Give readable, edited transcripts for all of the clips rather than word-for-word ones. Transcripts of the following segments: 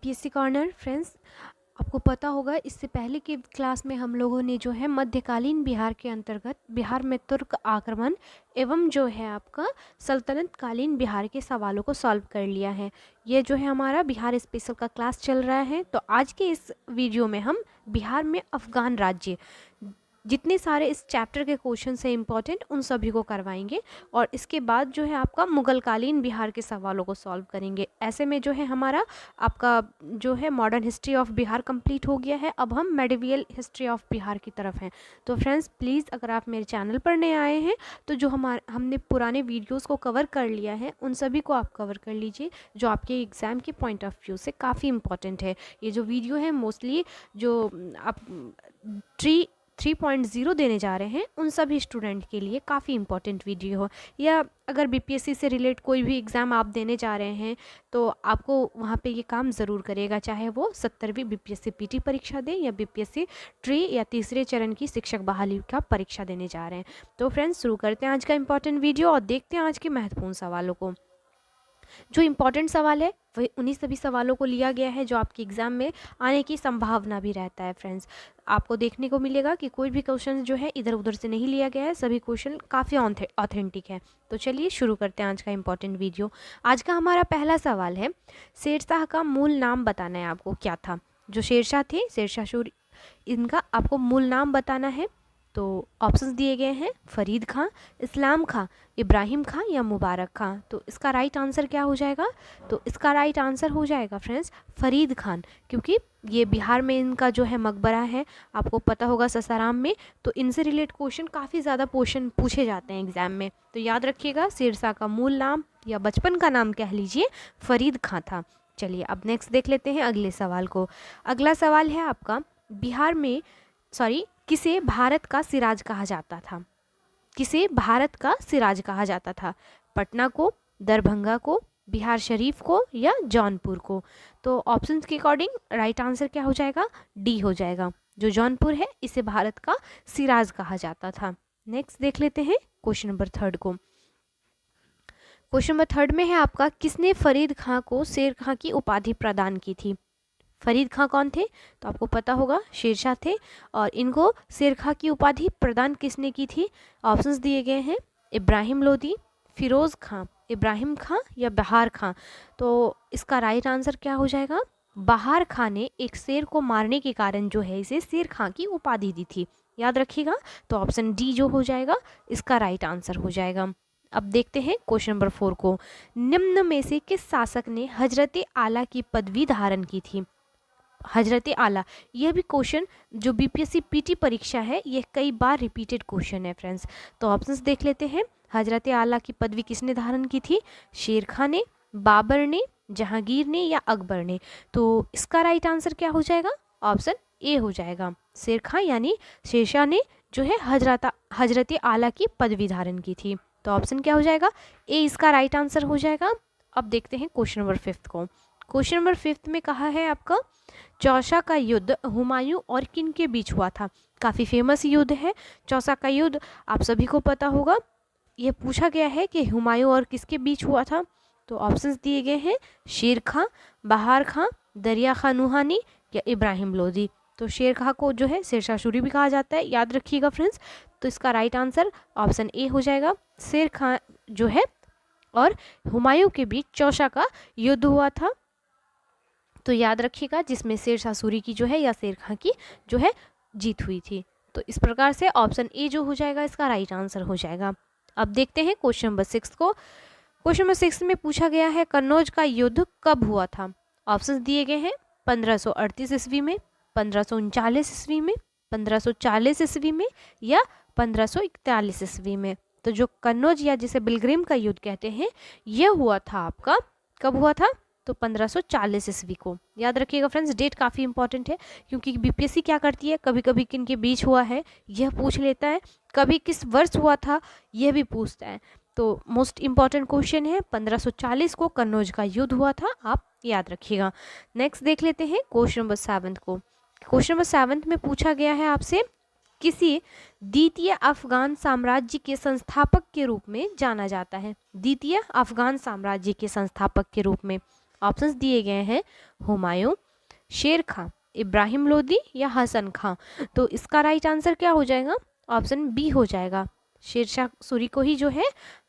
BPSC corner. Friends, आपको पता होगा इससे पहले की क्लास में हम लोगों ने जो है मध्यकालीन बिहार के अंतर्गत बिहार में तुर्क आक्रमण एवं जो है आपका सल्तनत कालीन बिहार के सवालों को सॉल्व कर लिया है। ये जो है हमारा बिहार स्पेशल का क्लास चल रहा है। तो आज के इस वीडियो में हम बिहार में अफगान राज्य जितने सारे इस चैप्टर के क्वेश्चन है इंपॉर्टेंट उन सभी को करवाएंगे और इसके बाद जो है आपका मुगलकालीन बिहार के सवालों को सॉल्व करेंगे। ऐसे में जो है हमारा आपका जो है modern history of Bihar complete हो गया है। अब हम मेडिवियल हिस्ट्री ऑफ बिहार की तरफ हैं। तो फ्रेंड्स प्लीज़, अगर आप मेरे चैनल पर नए आए हैं तो जो हमने पुराने वीडियोज़ को कवर कर लिया है उन सभी को आप कवर कर लीजिए, जो आपके एग्ज़ाम के पॉइंट ऑफ व्यू से काफ़ी इंपॉर्टेंट है। ये जो वीडियो है मोस्टली जो आप 3.0 देने जा रहे हैं उन सभी स्टूडेंट के लिए काफ़ी इंपॉर्टेंट वीडियो हो, या अगर बीपीएससी से रिलेट कोई भी एग्ज़ाम आप देने जा रहे हैं तो आपको वहाँ पे ये काम ज़रूर करेगा, चाहे वो 70वीं बीपीएससी पीटी परीक्षा दें या बीपीएससी ट्री या तीसरे चरण की शिक्षक बहाली का परीक्षा देने जा रहे हैं। तो फ्रेंड्स शुरू करते हैं आज का इंपॉर्टेंट वीडियो और देखते हैं आज के महत्वपूर्ण सवालों को। जो इम्पोर्टेंट सवाल है वही उन्हीं सभी सवालों को लिया गया है जो आपके एग्ज़ाम में आने की संभावना भी रहता है। फ्रेंड्स, आपको देखने को मिलेगा कि कोई भी क्वेश्चन जो है इधर उधर से नहीं लिया गया है, सभी क्वेश्चन काफ़ी ऑथेंटिक है। तो चलिए शुरू करते हैं आज का इम्पोर्टेंट वीडियो। आज का हमारा पहला सवाल है, शेरशाह का मूल नाम बताना है आपको। क्या था? जो शेरशाह थे, शेरशाह सूरी, इनका आपको मूल नाम बताना है। तो ऑप्शंस दिए गए हैं, फरीद खां, इस्लाम खां, इब्राहिम खां या मुबारक खां। तो इसका राइट आंसर क्या हो जाएगा? तो इसका राइट आंसर हो जाएगा फ्रेंड्स फरीद खान, क्योंकि ये बिहार में इनका जो है मकबरा है, आपको पता होगा ससाराम में। तो इनसे रिलेटेड क्वेश्चन काफ़ी ज़्यादा क्वेश्चन पूछे जाते हैं एग्जाम में। तो याद रखिएगा, शेरशाह का मूल नाम या बचपन का नाम कह लीजिए फरीद खां था। चलिए अब नेक्स्ट देख लेते हैं अगले सवाल को। अगला सवाल है आपका, बिहार में किसे भारत का सिराज कहा जाता था? किसे भारत का सिराज कहा जाता था? पटना को, दरभंगा को, बिहार शरीफ को या जौनपुर को? तो ऑप्शंस के अकॉर्डिंग राइट आंसर क्या हो जाएगा? डी हो जाएगा। जो जौनपुर है इसे भारत का सिराज कहा जाता था। नेक्स्ट देख लेते हैं क्वेश्चन नंबर 3 को। क्वेश्चन नंबर 3 में है आपका, किसने फरीद खां को शेर खां की उपाधि प्रदान की थी? फरीद खां कौन थे? तो आपको पता होगा शेरशाह थे, और इनको शेर खां की उपाधि प्रदान किसने की थी? ऑप्शंस दिए गए हैं, इब्राहिम लोदी, फिरोज़ खां, इब्राहिम खां या बहार खां। तो इसका राइट आंसर क्या हो जाएगा? बहार खां ने एक शेर को मारने के कारण जो है इसे शेर खां की उपाधि दी थी। याद रखिएगा। तो ऑप्शन डी जो हो जाएगा इसका राइट आंसर हो जाएगा। अब देखते हैं क्वेश्चन नंबर 4 को। निम्न में से किस शासक ने हजरत आला की पदवी धारण की थी? हजरत आला, यह भी क्वेश्चन जो बीपीएससी पीटी परीक्षा है ये कई बार रिपीटेड क्वेश्चन है फ्रेंड्स। तो ऑप्शंस देख लेते हैं, हजरत आला की पदवी किसने धारण की थी? शेर खां ने, बाबर ने, जहांगीर ने या अकबर ने? तो इसका राइट आंसर क्या हो जाएगा? ऑप्शन ए हो जाएगा। शेर खां यानी शेरशाह ने जो है हजरत आला की पदवी धारण की थी। तो ऑप्शन क्या हो जाएगा? ए इसका राइट आंसर हो जाएगा। अब देखते हैं क्वेश्चन नंबर 5 को। क्वेश्चन नंबर 5 में कहा है आपका, चौसा का युद्ध हुमायूं और किन के बीच हुआ था? काफ़ी फेमस युद्ध है चौसा का युद्ध, आप सभी को पता होगा। यह पूछा गया है कि हुमायूं और किसके बीच हुआ था। तो ऑप्शंस दिए गए हैं, शेर खां, बहार खां, दरिया खां नूहानी या इब्राहिम लोदी। तो शेर खां को जो है शेरशाह सूरी भी कहा जाता है, याद रखिएगा फ्रेंड्स। तो इसका राइट आंसर ऑप्शन ए हो जाएगा। शेर खां जो है और हुमायूं के बीच चौसा का युद्ध हुआ था। तो याद रखिएगा, जिसमें शेरशाह सूरी की जो है या शेर खां की जो है जीत हुई थी। तो इस प्रकार से ऑप्शन ए जो हो जाएगा इसका राइट आंसर हो जाएगा। अब देखते हैं क्वेश्चन नंबर 6 को। क्वेश्चन नंबर 6 में पूछा गया है, कन्नौज का युद्ध कब हुआ था? ऑप्शंस दिए गए हैं, 1538 ईस्वी में, 1539 ईस्वी में, 1540 ईस्वी में या 1541 ईस्वी में? तो जो कन्नौज या जिसे बिलग्रिम का युद्ध कहते हैं यह हुआ था आपका, कब हुआ था? तो 1540 ईस्वी को। याद रखिएगा फ्रेंड्स, डेट काफ़ी इंपॉर्टेंट है, क्योंकि बीपीएससी क्या करती है, कभी कभी किन के बीच हुआ है यह पूछ लेता है, कभी किस वर्ष हुआ था यह भी पूछता है। तो मोस्ट इंपॉर्टेंट क्वेश्चन है, 1540 को कन्नौज का युद्ध हुआ था, आप याद रखिएगा। नेक्स्ट देख लेते हैं क्वेश्चन नंबर 7 को। क्वेश्चन नंबर 7 में पूछा गया है आपसे, किसी द्वितीय अफगान साम्राज्य के संस्थापक के रूप में जाना जाता है? द्वितीय अफगान साम्राज्य के संस्थापक के रूप में ऑप्शंस दिए गए हैं हुमायूं, शेर खां, इब्राहिम लोदी या हसन खां। तो इसका राइट आंसर क्या हो जाएगा? ऑप्शन बी हो जाएगा। शेरशाह सूरी को ही जो है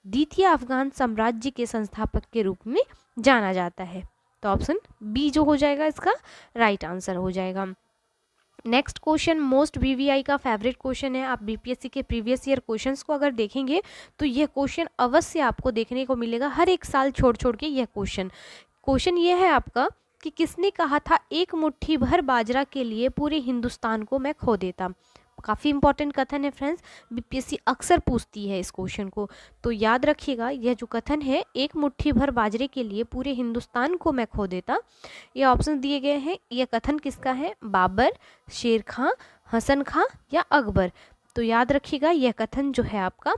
द्वितीय अफगान साम्राज्य के संस्थापक के रूप में जाना जाता है। तो ऑप्शन बी जो हो जाएगा इसका राइट आंसर हो जाएगा। नेक्स्ट क्वेश्चन मोस्ट वीवीआई का फेवरेट क्वेश्चन है। आप बीपीएससी के प्रीवियस ईयर क्वेश्चंस को अगर देखेंगे तो यह क्वेश्चन अवश्य आपको देखने को मिलेगा, हर एक साल छोड़ छोड़ के यह क्वेश्चन ये है आपका कि किसने कहा था एक मुट्ठी भर बाजरा के लिए पूरे हिंदुस्तान को मैं खो देता। काफ़ी इंपॉर्टेंट कथन है फ्रेंड्स, बीपीएससी अक्सर पूछती है इस क्वेश्चन को, तो याद रखिएगा यह जो कथन है एक मुट्ठी भर बाजरे के लिए पूरे हिंदुस्तान को मैं खो देता। ये ऑप्शन दिए गए हैं, यह कथन किसका है? बाबर, शेर खां, हसन खां या अकबर। तो याद रखिएगा यह कथन जो है आपका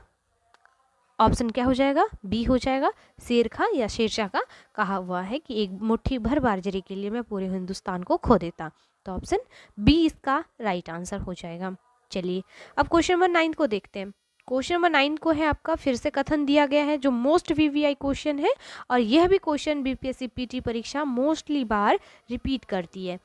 ऑप्शन क्या हो जाएगा? बी हो जाएगा। शेर खां या शेरशाह का कहा हुआ है कि एक मुट्ठी भर बाजरे के लिए मैं पूरे हिंदुस्तान को खो देता। तो ऑप्शन बी इसका राइट आंसर हो जाएगा। चलिए अब क्वेश्चन नंबर 9 को देखते हैं। क्वेश्चन नंबर 9 को है आपका फिर से कथन दिया गया है जो मोस्ट वीवीआई क्वेश्चन है, और यह भी क्वेश्चन बीपीएससी पीटी परीक्षा मोस्टली बार रिपीट करती है।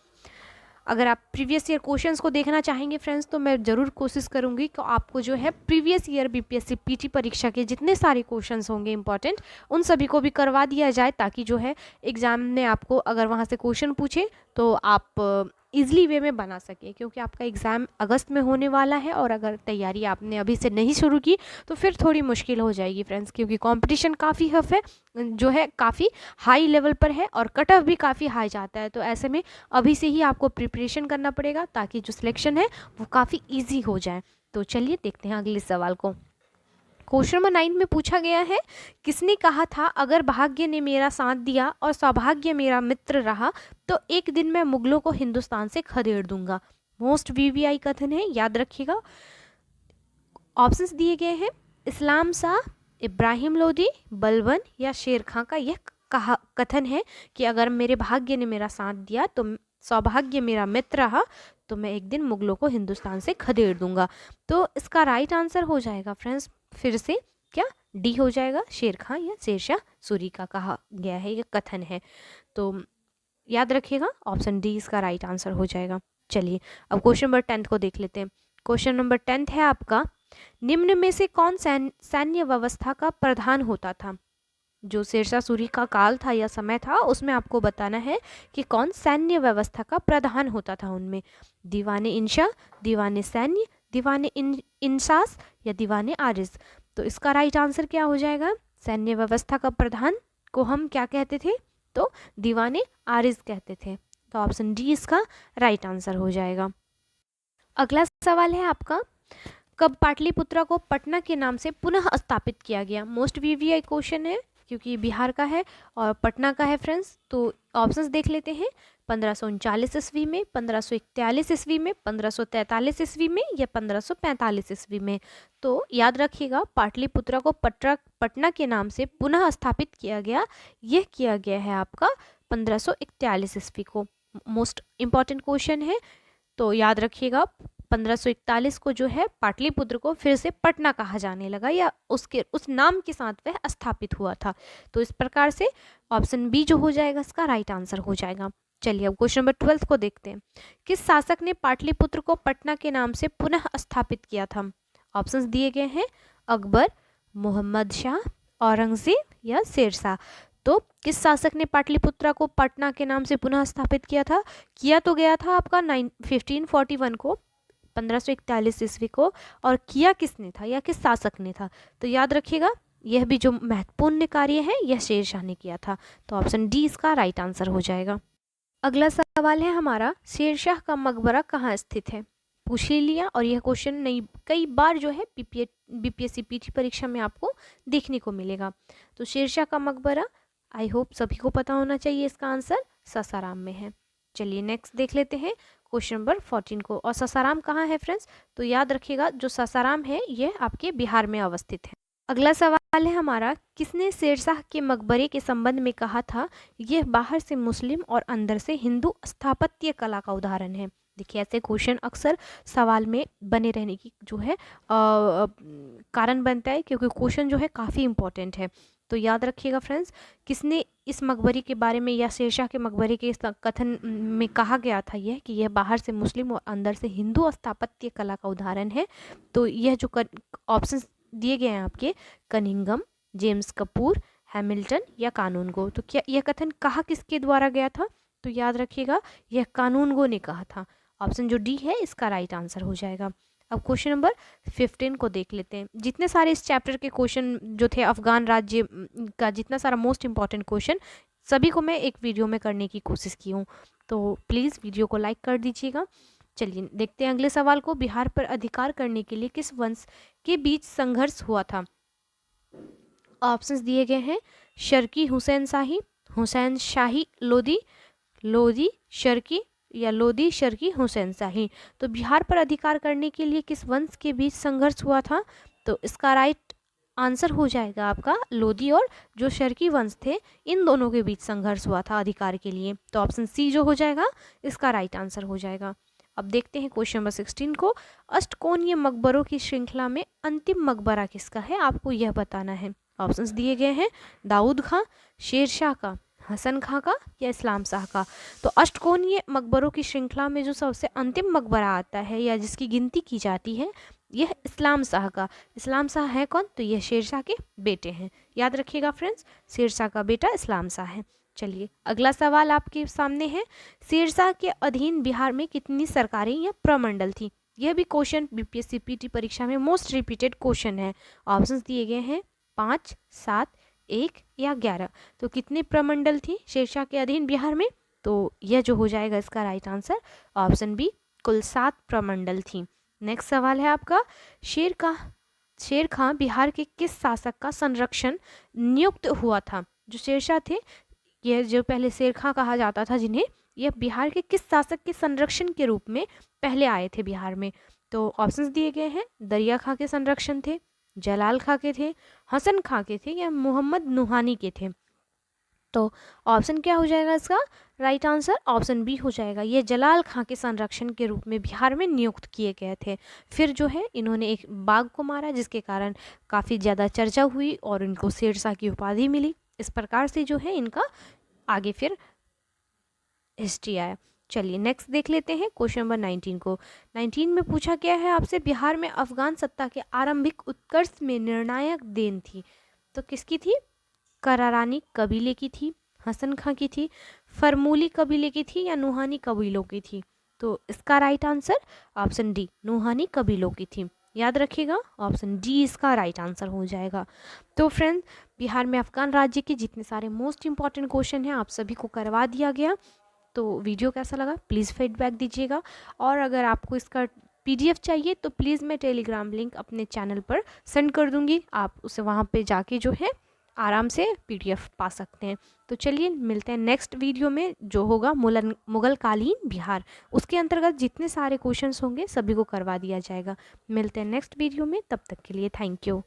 अगर आप प्रीवियस ईयर क्वेश्चंस को देखना चाहेंगे फ्रेंड्स तो मैं ज़रूर कोशिश करूंगी कि आपको जो है प्रीवियस ईयर बीपीएससी पीटी परीक्षा के जितने सारे क्वेश्चंस होंगे इंपॉर्टेंट उन सभी को भी करवा दिया जाए, ताकि जो है एग्ज़ाम में आपको अगर वहाँ से क्वेश्चन पूछे तो आप ईजिली वे में बना सके, क्योंकि आपका एग्ज़ाम अगस्त में होने वाला है और अगर तैयारी आपने अभी से नहीं शुरू की तो फिर थोड़ी मुश्किल हो जाएगी फ्रेंड्स, क्योंकि कंपटीशन काफ़ी हफ है, जो है काफ़ी हाई लेवल पर है और कट ऑफ भी काफ़ी हाई जाता है। तो ऐसे में अभी से ही आपको प्रिपरेशन करना पड़ेगा ताकि जो सिलेक्शन है वो काफ़ी ईजी हो जाए। तो चलिए देखते हैं अगले सवाल को। क्वेश्चन नंबर 9 में पूछा गया है किसने कहा था अगर भाग्य ने मेरा साथ दिया और सौभाग्य मेरा मित्र रहा तो एक दिन मैं मुगलों को हिंदुस्तान से खदेड़ दूंगा। मोस्ट वीवीआई कथन है, याद रखिएगा। ऑप्शंस दिए गए हैं इस्लाम शाह, इब्राहिम लोदी, बलबन या शेर खां का यह कथन है कि अगर मेरे भाग्य ने मेरा साथ दिया तो सौभाग्य मेरा मित्र रहा तो मैं एक दिन मुगलों को हिंदुस्तान से खदेड़ दूंगा। तो इसका राइट आंसर हो जाएगा फ्रेंड्स फिर से क्या? डी हो जाएगा, शेर खां या शेरशाह सूरी का कहा गया है, ये कथन है। तो याद रखिएगा ऑप्शन डी इसका राइट आंसर हो जाएगा। चलिए अब क्वेश्चन नंबर 10 को देख लेते हैं। क्वेश्चन नंबर 10 है आपका निम्न में से कौन सैन्य व्यवस्था का प्रधान होता था? जो शेरशाह सूरी का काल था या समय था उसमें आपको बताना है कि कौन सैन्य व्यवस्था का प्रधान होता था उनमें। दीवाने इंशा, दीवाने सैन्य, दीवाने इंसास या दीवाने आरिज। तो इसका राइट आंसर क्या हो जाएगा? सैन्य व्यवस्था का प्रधान को हम क्या कहते थे? तो दीवाने आरिज कहते थे। तो ऑप्शन डी इसका राइट आंसर हो जाएगा। अगला सवाल है आपका कब पाटलिपुत्रा को पटना के नाम से पुनः स्थापित किया गया? मोस्ट वीवीआई क्वेश्चन है क्योंकि बिहार का है और पटना का है फ्रेंड्स। तो ऑप्शंस देख लेते हैं 1539 ईस्वी में, 1541 ईस्वी में, 1543 ईस्वी में या 1545 ईस्वी में। तो याद रखिएगा पाटलिपुत्रा को पटना के नाम से पुनः स्थापित किया गया, यह किया गया है आपका 1541 ईस्वी को। मोस्ट इम्पॉर्टेंट क्वेश्चन है, तो याद रखिएगा 1541 को जो है पाटलिपुत्र को फिर से पटना कहा जाने लगा या उस नाम के साथ वह स्थापित हुआ था। तो इस प्रकार से ऑप्शन बी जो हो जाएगा इसका राइट आंसर हो जाएगा। चलिए अब क्वेश्चन नंबर 12 को देखते हैं। किस शासक ने पाटलिपुत्र को पटना के नाम से पुनः स्थापित किया था? ऑप्शंस दिए गए हैं अकबर, मोहम्मद शाह, औरंगजेब या शेरशाह। तो किस शासक ने पाटलिपुत्रा को पटना के नाम से पुनः स्थापित किया था? किया तो गया था आपका 1541 को, 1541 ईस्वी को, और किया किसने था या किस शासक ने था? तो याद रखिएगा यह भी जो महत्वपूर्ण कार्य है यह शेरशाह ने किया था। तो ऑप्शन डी इसका राइट आंसर हो जाएगा। अगला सवाल है हमारा शेरशाह का मकबरा कहाँ स्थित है? पूछ ही लिया और यह क्वेश्चन नहीं कई बार जो है बीपीएससी पीटी परीक्षा में आपको देखने को मिलेगा। तो शेरशाह का मकबरा आई होप सभी को पता होना चाहिए, इसका आंसर सासाराम में है। चलिए नेक्स्ट देख लेते हैं क्वेश्चन नंबर 14 को। और सासाराम कहाँ है फ्रेंड्स? तो याद रखिएगा जो सासाराम है यह आपके बिहार में अवस्थित है। अगला सवाल है हमारा किसने शेरशाह के मकबरे के संबंध में कहा था यह बाहर से मुस्लिम और अंदर से हिंदू स्थापत्य कला का उदाहरण है? देखिए ऐसे क्वेश्चन अक्सर सवाल में बने रहने की जो है कारण बनता है, क्योंकि क्वेश्चन जो है काफ़ी इंपॉर्टेंट है। तो याद रखिएगा फ्रेंड्स, किसने इस मकबरे के बारे में या शेरशाह के मकबरे के इस कथन में कहा गया था यह कि यह बाहर से मुस्लिम और अंदर से हिंदू स्थापत्य कला का उदाहरण है। तो यह जो ऑप्शंस दिए गए हैं आपके, कनिंघम, जेम्स कपूर, हैमिल्टन या कानूनगो, तो क्या यह कथन कहा किसके द्वारा गया था? तो याद रखिएगा यह कानूनगो ने कहा था। ऑप्शन जो डी है इसका राइट आंसर हो जाएगा। अब क्वेश्चन नंबर 15 को देख लेते हैं। जितने सारे इस चैप्टर के क्वेश्चन जो थे अफगान राज्य का जितना सारा मोस्ट इंपॉर्टेंट क्वेश्चन सभी को मैं एक वीडियो में करने की कोशिश की हूँ, तो प्लीज़ वीडियो को लाइक कर दीजिएगा। चलिए देखते हैं अगले सवाल को। बिहार पर अधिकार करने के लिए किस वंश के बीच संघर्ष हुआ था? ऑप्शंस दिए गए हैं, शर्की हुसैन शाही, हुसैन शाही लोदी, लोदी शर्की या लोदी शर्की हुसैन शाही। तो बिहार पर अधिकार करने के लिए किस वंश के बीच संघर्ष हुआ था? तो इसका राइट आंसर हो जाएगा आपका लोदी और जो शर्की वंश थे इन दोनों के बीच संघर्ष हुआ था अधिकार के लिए। तो ऑप्शन सी जो हो जाएगा इसका राइट आंसर हो जाएगा। अब देखते हैं क्वेश्चन नंबर 16 को। अष्टकोणीय मकबरों की श्रृंखला में अंतिम मकबरा किसका है? आपको यह बताना है। ऑप्शंस दिए गए हैं, दाऊद खां, शेरशाह का, हसन खां का या इस्लाम शाह का। तो अष्टकोणीय मकबरों की श्रृंखला में जो सबसे अंतिम मकबरा आता है या जिसकी गिनती की जाती है यह इस्लाम शाह का। इस्लाम शाह है कौन? तो यह शेरशाह के बेटे हैं। याद रखिएगा फ्रेंड्स, शेरशाह का बेटा इस्लाम शाह है। चलिए अगला सवाल आपके सामने है। शेरशाह के अधीन बिहार में कितनी सरकारें या प्रमंडल थी? यह भी क्वेश्चन बीपीएससी पीटी परीक्षा में मोस्ट रिपीटेड क्वेश्चन है। ऑप्शंस दिए गए हैं 5, 7, 1 या 11। तो कितने प्रमंडल थी शेरशाह के अधीन बिहार में? तो यह जो हो जाएगा इसका राइट आंसर ऑप्शन बी, कुल 7 प्रमंडल थी। नेक्स्ट सवाल है आपका, शेर खां बिहार के किस शासक का संरक्षण नियुक्त हुआ था? जो शेरशाह थे यह जो पहले शेर खां कहा जाता था जिन्हें, यह बिहार के किस शासक के संरक्षण के रूप में पहले आए थे बिहार में? तो ऑप्शंस दिए गए हैं, दरिया खां के संरक्षण थे, जलाल खां के थे, हसन खां के थे या मोहम्मद नुहानी के थे। तो ऑप्शन क्या हो जाएगा इसका राइट आंसर? ऑप्शन बी हो जाएगा। ये जलाल खां के संरक्षण के रूप में बिहार में नियुक्त किए गए थे। फिर जो है इन्होंने एक बाघ को मारा जिसके कारण काफ़ी ज़्यादा चर्चा हुई और इनको शेरशाह की उपाधि मिली। इस प्रकार से जो है इनका आगे फिर हिस्ट्री आया। चलिए नेक्स्ट देख लेते हैं क्वेश्चन नंबर 19 को। 19 में पूछा गया है आपसे, बिहार में अफगान सत्ता के आरंभिक उत्कर्ष में निर्णायक देन थी। तो किसकी थी? करारानी कबीले की थी, हसन खां की थी, फरमूली कबीले की थी या नुहानी कबीलों की थी? तो इसका राइट आंसर ऑप्शन डी, नुहानी कबीलों की थी। याद रखिएगा ऑप्शन डी इसका राइट आंसर हो जाएगा। तो फ्रेंड्स बिहार में अफगान राज्य के जितने सारे मोस्ट इंपॉर्टेंट क्वेश्चन हैं आप सभी को करवा दिया गया। तो वीडियो कैसा लगा प्लीज़ फीडबैक दीजिएगा, और अगर आपको इसका पीडीएफ चाहिए तो प्लीज़ मैं टेलीग्राम लिंक अपने चैनल पर सेंड कर दूंगी, आप उसे वहाँ पे जाके जो है आराम से पीडीएफ पा सकते हैं। तो चलिए मिलते हैं नेक्स्ट वीडियो में जो होगा मुगल कालीन बिहार, उसके अंतर्गत जितने सारे क्वेश्चंस होंगे सभी को करवा दिया जाएगा। मिलते हैं नेक्स्ट वीडियो में, तब तक के लिए थैंक यू।